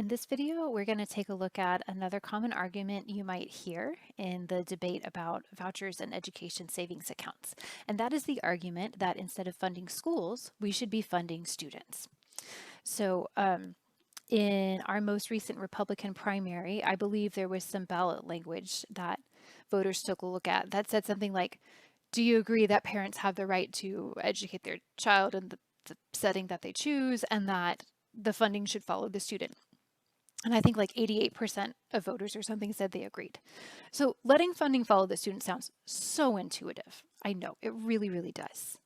In this video, we're going to take a look at another common argument you might hear in the debate about vouchers and education savings accounts. And that is the argument that instead of funding schools, we should be funding students. So in our most recent Republican primary, I believe there was some ballot language that voters took a look at that said something like, do you agree that parents have the right to educate their child in the setting that they choose and that the funding should follow the student? And I think like 88% of voters or something said they agreed. So letting funding follow the student sounds so intuitive. I know, it really, really does.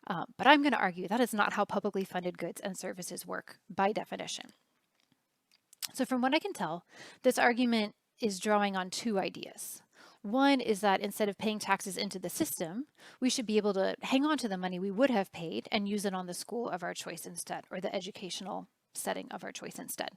But I'm going to argue that is not how publicly funded goods and services work by definition. So from what I can tell, this argument is drawing on two ideas. One is that instead of paying taxes into the system, we should be able to hang on to the money we would have paid and use it on the school of our choice instead, or the educational setting of our choice instead.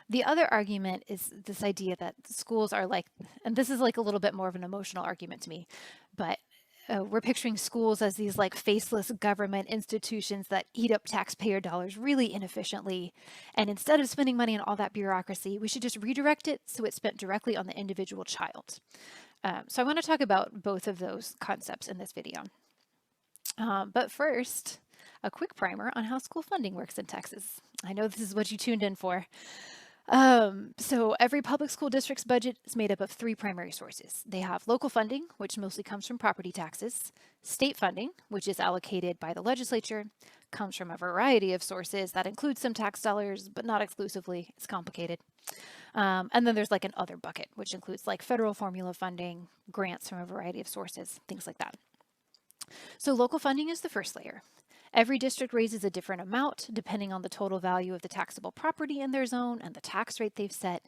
The other argument is this idea that schools are like, and this is like a little bit more of an emotional argument to me, but we're picturing schools as these like faceless government institutions that eat up taxpayer dollars really inefficiently. And instead of spending money on all that bureaucracy, we should just redirect it so it's spent directly on the individual child. So I want to talk about both of those concepts in this video. But first, a quick primer on how school funding works in Texas. I know this is what you tuned in for. So every public school district's budget is made up of three primary sources. They have local funding, which mostly comes from property taxes, state funding, which is allocated by the legislature, comes from a variety of sources that includes some tax dollars, but not exclusively. It's complicated. And then there's like an other bucket, which includes like federal formula funding, grants from a variety of sources, things like that. So local funding is the first layer. Every district raises a different amount depending on the total value of the taxable property in their zone and the tax rate they've set.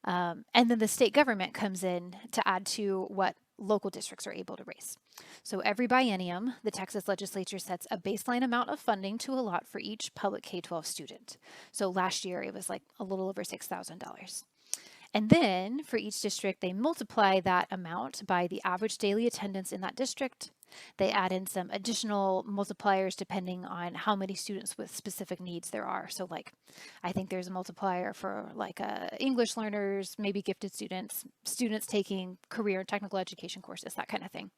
And then the state government comes in to add to what local districts are able to raise. So every biennium, the Texas legislature sets a baseline amount of funding to allot for each public K-12 student. So last year it was like a little over $6,000. And then for each district, they multiply that amount by the average daily attendance in that district. They add in some additional multipliers depending on how many students with specific needs there are. So like, I think there's a multiplier for like English learners, maybe gifted students, students taking career and technical education courses, that kind of thing.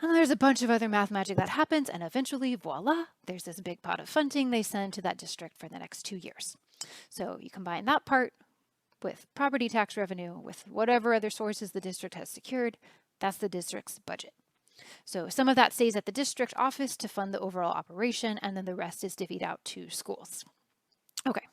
And there's a bunch of other math magic that happens, and eventually, voila, there's this big pot of funding they send to that district for the next 2 years. So you combine that part with property tax revenue, with whatever other sources the district has secured, that's the district's budget. So some of that stays at the district office to fund the overall operation, and then the rest is divvied out to schools. Okay,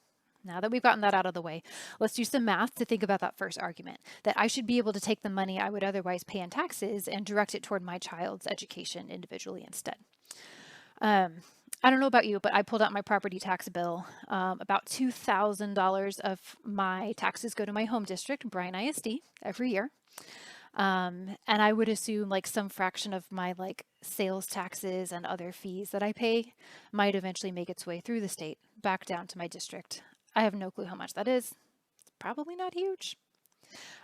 now that we've gotten that out of the way, let's do some math to think about that first argument, that I should be able to take the money I would otherwise pay in taxes and direct it toward my child's education individually instead. I don't know about you, but I pulled out my property tax bill. About $2,000 of my taxes go to my home district, Bryan ISD, every year. And I would assume like some fraction of my like sales taxes and other fees that I pay might eventually make its way through the state back down to my district. I have no clue how much that is. It's probably not huge.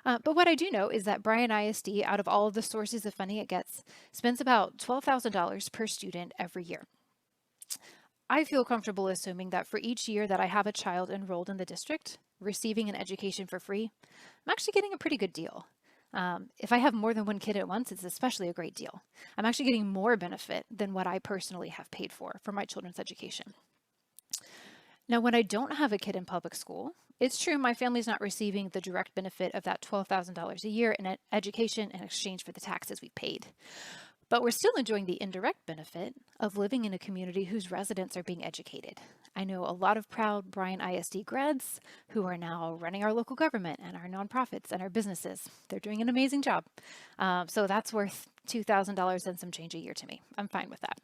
But what I do know is that Bryan ISD, out of all of the sources of funding it gets, spends about $12,000 per student every year. I feel comfortable assuming that for each year that I have a child enrolled in the district, receiving an education for free, I'm actually getting a pretty good deal. If I have more than one kid at once, it's especially a great deal. I'm actually getting more benefit than what I personally have paid for my children's education. Now, when I don't have a kid in public school, it's true my family's not receiving the direct benefit of that $12,000 a year in education in exchange for the taxes we paid. But we're still enjoying the indirect benefit of living in a community whose residents are being educated. I know a lot of proud Bryan ISD grads who are now running our local government and our nonprofits and our businesses. They're doing an amazing job. So that's worth $2,000 and some change a year to me. I'm fine with that.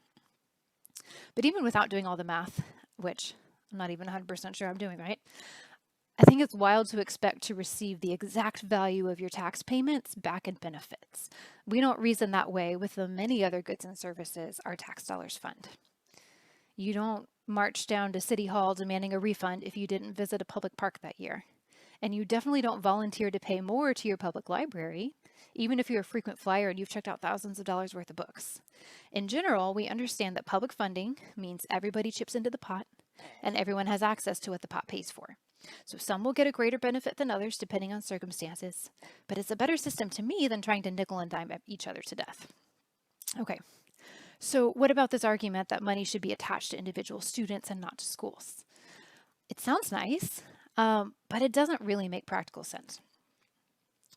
But even without doing all the math, which I'm not even 100% sure I'm doing right, I think it's wild to expect to receive the exact value of your tax payments back in benefits. We don't reason that way with the many other goods and services our tax dollars fund. You don't march down to City Hall demanding a refund if you didn't visit a public park that year. And you definitely don't volunteer to pay more to your public library, even if you're a frequent flyer and you've checked out thousands of dollars worth of books. In general, we understand that public funding means everybody chips into the pot and everyone has access to what the pot pays for. So some will get a greater benefit than others depending on circumstances, but it's a better system to me than trying to nickel and dime each other to death. Okay, so what about this argument that money should be attached to individual students and not to schools? It sounds nice, but it doesn't really make practical sense.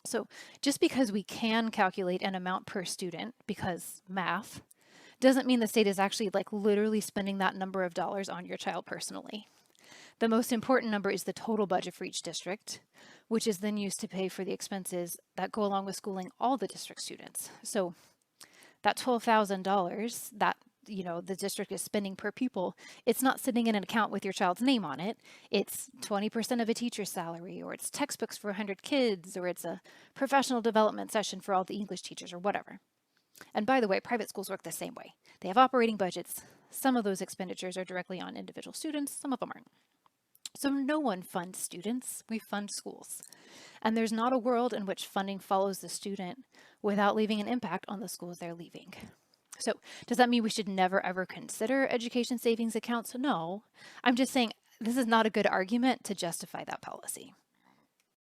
So just because we can calculate an amount per student, because math, doesn't mean the state is actually like literally spending that number of dollars on your child personally. The most important number is the total budget for each district, which is then used to pay for the expenses that go along with schooling all the district students. So that $12,000 that the district is spending per pupil, it's not sitting in an account with your child's name on it. It's 20% of a teacher's salary, or it's textbooks for 100 kids, or it's a professional development session for all the English teachers, or whatever. And by the way, private schools work the same way. They have operating budgets. Some of those expenditures are directly on individual students, some of them aren't. So no one funds students, we fund schools. And there's not a world in which funding follows the student without leaving an impact on the schools they're leaving. So does that mean we should never ever consider education savings accounts? No, I'm just saying this is not a good argument to justify that policy.